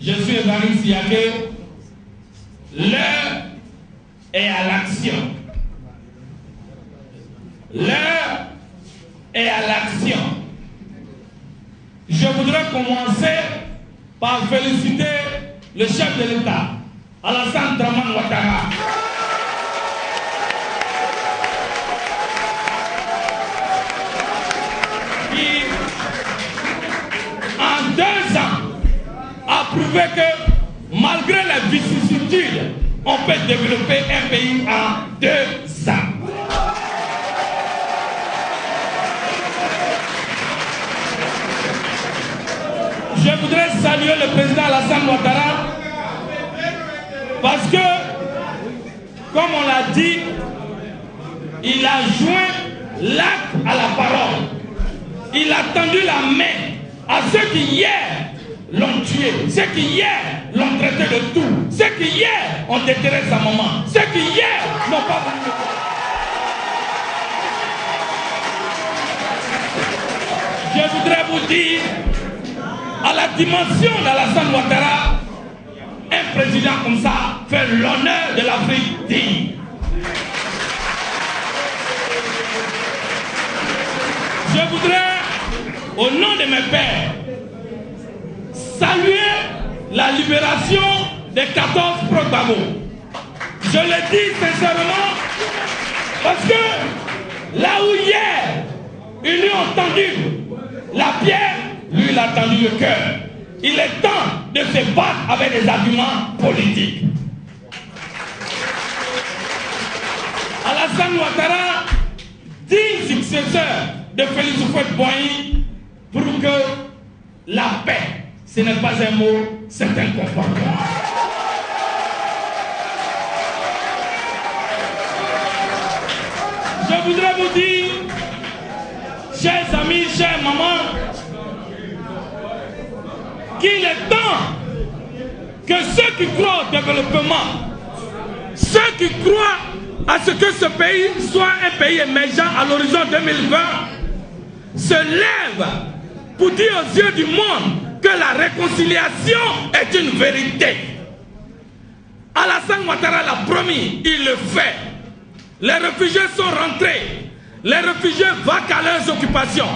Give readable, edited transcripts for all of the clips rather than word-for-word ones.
Je suis Evariste Siaké. L'heure est à l'action. L'heure est à l'action. Je voudrais commencer par féliciter le chef de l'État, Alassane Dramane Ouattara. Qui, en 2 ans, a prouvé que malgré les vicissitudes, on peut développer un pays en 2 ans. Je voudrais saluer le président Alassane Ouattara parce que, comme on l'a dit, il a joint l'acte à la parole. Il a tendu la main à ceux qui hier l'ont tué, ceux qui hier l'ont traité de tout, ceux qui hier ont déterré sa maman, ceux qui hier n'ont pas voulu le voir. Je voudrais vous dire, à la dimension d'Alassane Ouattara, un président comme ça fait l'honneur de l'Afrique digne. Je voudrais, au nom de mes pères, saluer la libération des 14 Progbabo. Je le dis sincèrement parce que là où hier ils lui ont tendu la pierre, lui il a tendu le cœur. Il est temps de se battre avec des arguments politiques. Alassane Ouattara, digne successeur de Félix Houphouët-Boigny, pour que la paix, ce n'est pas un mot, c'est un comportement. Je voudrais vous dire, chers amis, chères mamans, qu'il est temps que ceux qui croient au développement, ceux qui croient à ce que ce pays soit un pays émergent à l'horizon 2020, se lèvent pour dire aux yeux du monde que la réconciliation est une vérité. Alassane Ouattara l'a promis, il le fait. Les réfugiés sont rentrés. Les réfugiés vaquent à leurs occupations.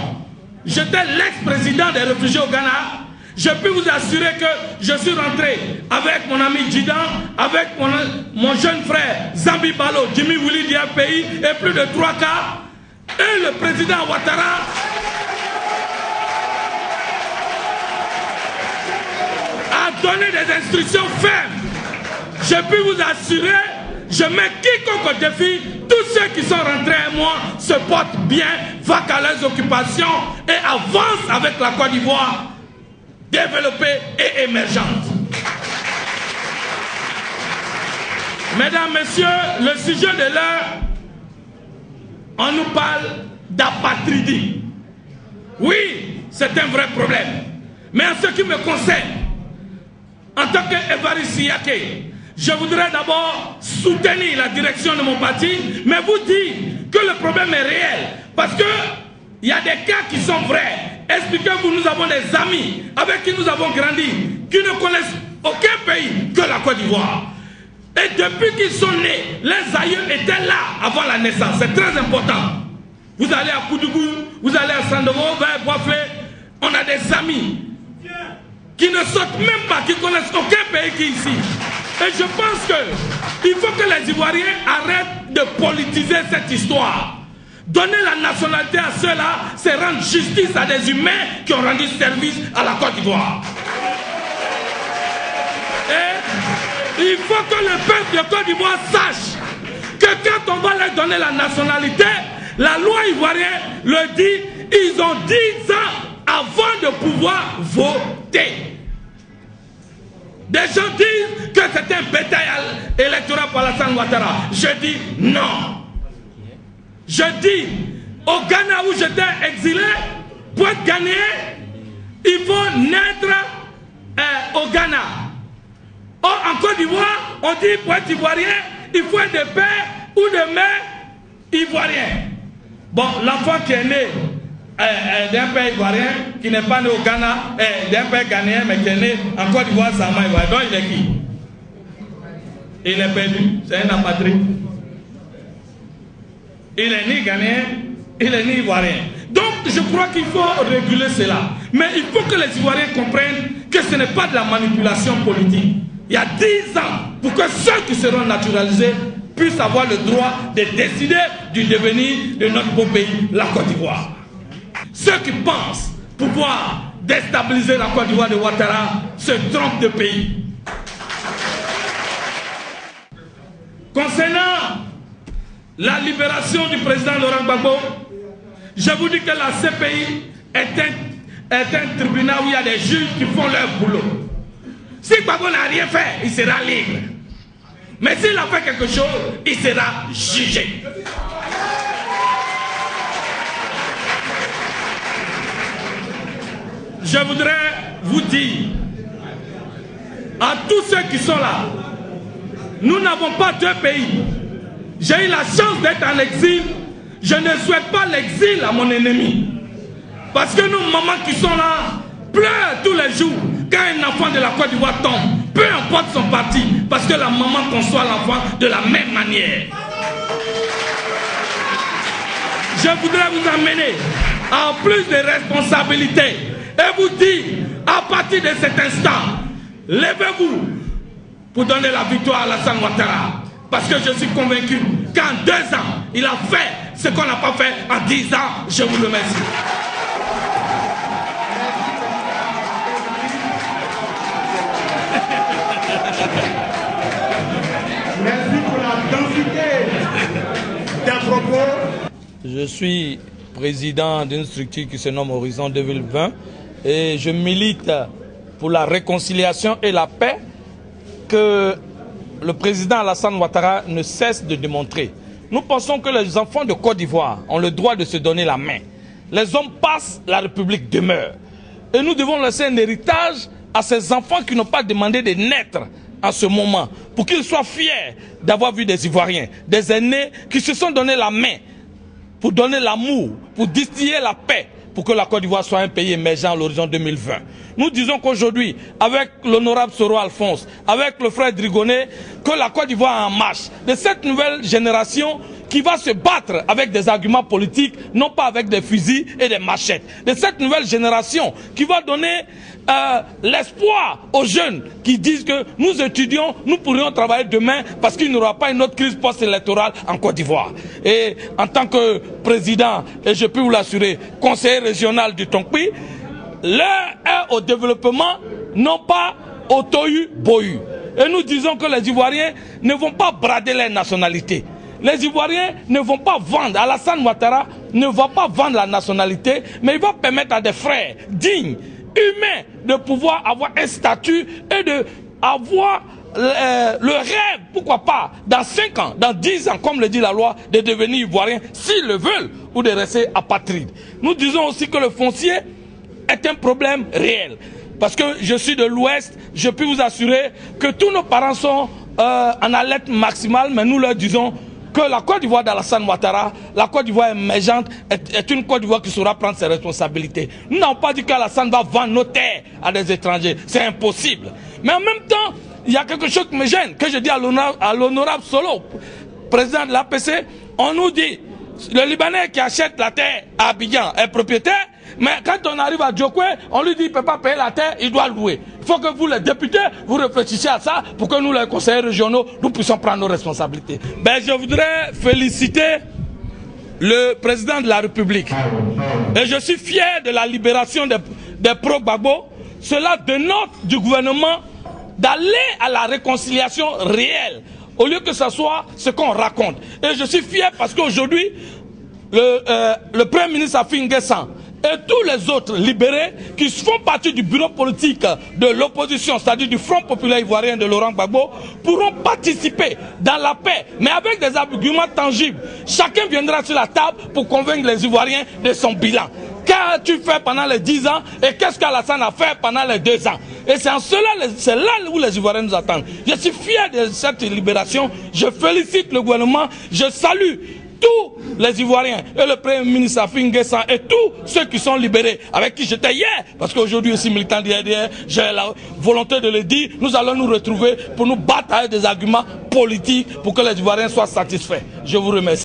J'étais l'ex-président des réfugiés au Ghana. Je peux vous assurer que je suis rentré avec mon ami Djidan, avec mon jeune frère Zambi Balo, Jimmy Willy du FPI et plus de 3 cas. Et le président Ouattara a donné des instructions fermes. Je peux vous assurer, je mets quiconque au défi, tous ceux qui sont rentrés à moi se portent bien, vaquent à leurs occupations et avancent avec la Côte d'Ivoire développée et émergente. Mesdames, Messieurs, le sujet de l'heure, on nous parle d'apatridie. Oui, c'est un vrai problème. Mais en ce qui me concerne, en tant qu'Evariste Siaké, je voudrais d'abord soutenir la direction de mon parti, mais vous dire que le problème est réel. Parce qu'il y a des cas qui sont vrais. Expliquez-vous, nous avons des amis avec qui nous avons grandi, qui ne connaissent aucun pays que la Côte d'Ivoire. Et depuis qu'ils sont nés, les aïeux étaient là avant la naissance. C'est très important. Vous allez à Koudougou, vous allez à Sandovo, vers Boiflé, on a des amis qui ne sortent même pas, qui ne connaissent aucun pays qui est ici. Et je pense qu'il faut que les Ivoiriens arrêtent de politiser cette histoire. Donner la nationalité à ceux-là, c'est rendre justice à des humains qui ont rendu service à la Côte d'Ivoire. Et il faut que le peuple de Côte d'Ivoire sache que quand on va leur donner la nationalité, la loi ivoirienne le dit, ils ont 10 ans avant de pouvoir voter. Des gens disent que c'est un bétail électoral pour Alassane Ouattara. Je dis non. Je dis, au Ghana où j'étais exilé, pour être Ghanéen, il faut naître au Ghana. Or, en Côte d'Ivoire, on dit pour être Ivoirien, il faut être de père ou de mère ivoirien. Bon, l'enfant qui est né d'un père ivoirien qui n'est pas né au Ghana, d'un père ghanéen mais qui est né en Côte d'Ivoire, Sama Ivoire. Donc il est qui? Il est perdu, c'est un apatride. Il est ni ghanéen, il est ni ivoirien. Donc je crois qu'il faut réguler cela. Mais il faut que les Ivoiriens comprennent que ce n'est pas de la manipulation politique. Il y a 10 ans pour que ceux qui seront naturalisés puissent avoir le droit de décider du devenir de notre beau pays, la Côte d'Ivoire. Ceux qui pensent pouvoir déstabiliser la Côte d'Ivoire de Ouattara se trompent de pays. Concernant la libération du président Laurent Gbagbo, je vous dis que la CPI est un tribunal où il y a des juges qui font leur boulot. Si Gbagbo n'a rien fait, il sera libre. Mais s'il a fait quelque chose, il sera jugé. Je voudrais vous dire à tous ceux qui sont là, nous n'avons pas deux pays. J'ai eu la chance d'être en exil. Je ne souhaite pas l'exil à mon ennemi. Parce que nos mamans qui sont là pleurent tous les jours quand un enfant de la Côte d'Ivoire tombe. Peu importe son parti. Parce que la maman conçoit l'enfant de la même manière. Je voudrais vous amener à plus de responsabilités. Et vous dire, à partir de cet instant, levez-vous pour donner la victoire à Alassane Ouattara. Parce que je suis convaincu qu'en 2 ans, il a fait ce qu'on n'a pas fait en 10 ans. Je vous remercie. Merci pour la densité des propos. Je suis président d'une structure qui se nomme Horizon 2020 et je milite pour la réconciliation et la paix que le président Alassane Ouattara ne cesse de démontrer. Nous pensons que les enfants de Côte d'Ivoire ont le droit de se donner la main. Les hommes passent, la République demeure. Et nous devons laisser un héritage à ces enfants qui n'ont pas demandé de naître en ce moment, pour qu'ils soient fiers d'avoir vu des Ivoiriens, des aînés qui se sont donné la main pour donner l'amour, pour distiller la paix, pour que la Côte d'Ivoire soit un pays émergent à l'horizon 2020. Nous disons qu'aujourd'hui, avec l'honorable Soro Alphonse, avec le frère Drigonnet, que la Côte d'Ivoire est en marche. De cette nouvelle génération qui va se battre avec des arguments politiques, non pas avec des fusils et des machettes. De cette nouvelle génération qui va donner l'espoir aux jeunes qui disent que nous étudions, nous pourrions travailler demain parce qu'il n'y aura pas une autre crise post-électorale en Côte d'Ivoire. Et en tant que président, et je peux vous l'assurer, conseiller régional du Tonkpi, l'heure est au développement, non pas au tohu-bohu. Et nous disons que les Ivoiriens ne vont pas brader leur nationalité. Les Ivoiriens ne vont pas vendre, Alassane Ouattara ne va pas vendre la nationalité, mais il va permettre à des frères dignes, humains, de pouvoir avoir un statut et de avoir le rêve, pourquoi pas, dans 5 ans, dans 10 ans, comme le dit la loi, de devenir Ivoiriens, s'ils le veulent, ou de rester apatrides. Nous disons aussi que le foncier est un problème réel. Parce que je suis de l'Ouest, je peux vous assurer que tous nos parents sont en alerte maximale, mais nous leur disons que la Côte d'Ivoire d'Alassane Ouattara, la Côte d'Ivoire émergente, est une Côte d'Ivoire qui saura prendre ses responsabilités. Nous n'avons pas dit qu'Alassane va vendre nos terres à des étrangers. C'est impossible. Mais en même temps, il y a quelque chose qui me gêne, que je dis à l'honorable Solo, président de l'APC. On nous dit, le Libanais qui achète la terre à Abidjan est propriétaire, mais quand on arrive à Djokwe, on lui dit qu'il ne peut pas payer la terre, il doit louer. Il faut que vous, les députés, vous réfléchissiez à ça pour que nous, les conseillers régionaux, nous puissions prendre nos responsabilités. Ben, je voudrais féliciter le président de la République. Et je suis fier de la libération des pro-Gbagbo. Cela dénote du gouvernement d'aller à la réconciliation réelle, au lieu que ce soit ce qu'on raconte. Et je suis fier parce qu'aujourd'hui, le Premier ministre Afin N'Guessan et tous les autres libérés qui font partie du bureau politique de l'opposition, c'est-à-dire du Front populaire ivoirien de Laurent Gbagbo, pourront participer dans la paix, mais avec des arguments tangibles. Chacun viendra sur la table pour convaincre les Ivoiriens de son bilan. Qu'as-tu fait pendant les 10 ans et qu'est-ce qu'Alassane a fait pendant les 2 ans? Et c'est là où les Ivoiriens nous attendent. Je suis fier de cette libération, je félicite le gouvernement, je salue tous les Ivoiriens et le Premier ministre Afin N'Guessan et tous ceux qui sont libérés, avec qui j'étais hier, parce qu'aujourd'hui aussi militant d'IRDR, j'ai la volonté de le dire, nous allons nous retrouver pour nous battre avec des arguments politiques pour que les Ivoiriens soient satisfaits. Je vous remercie.